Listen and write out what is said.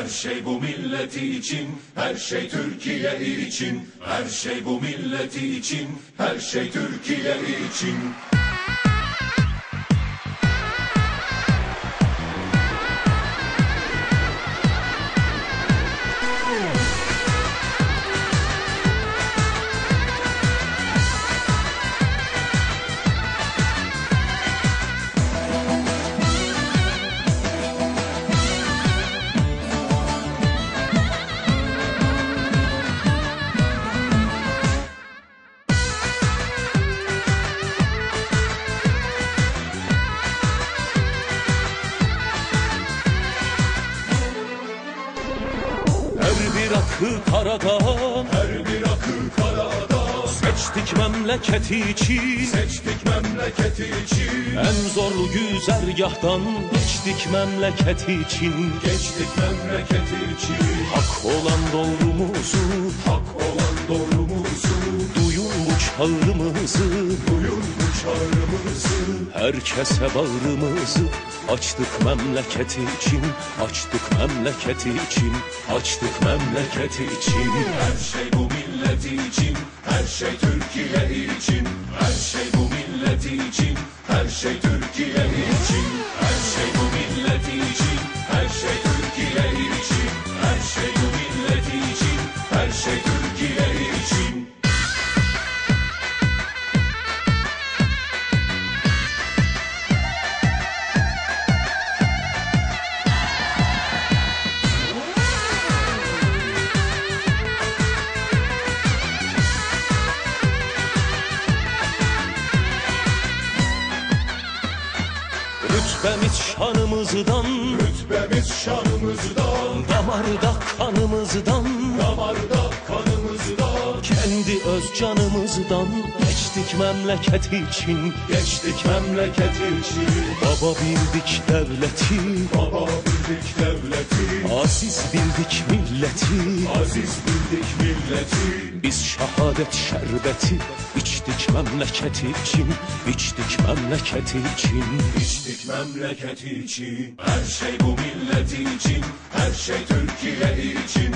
Her şey bu milleti için, her şey Türkiye için. Her şey bu milleti için, her şey Türkiye için. Akı karadan, her bir akı karadan. Seçtik memleketi için, Seçtik memleketi için. en zorlu güzergahtan geçtik memleketi için. Geçtik memleketi için. Hak olan doğrumuzu, Hak olan doğrumuzu. duyun bu çağrımızı. Duyun bu çağrımızı. Herkese bağrımızı açtık memleketi için, açtık memleketi için, açtık memleketi için. Her şey bu milleti için, her şey Türkiye için. Her şey bu milleti için, her şey Türkiye için. Her şey bu milleti için, her şey Türkiye için. Her şey bu milleti için, her şey Türkiye için. Rütbemiz şanımızdan, Rütbemiz şanımızdan, damarda kanımızdan, damarda kanımızdan. kendi öz canımızdan geçtik memleketi için, Geçtik memleketi için. baba bildik devleti, Baba bildik devleti, aziz bildik milleti. aziz bildik milleti. Biz şehadet şerbeti içtik memleketi için, içtik memleketi için. İçtik memleketi için. Her şey bu milleti için, her şey Türkiye için.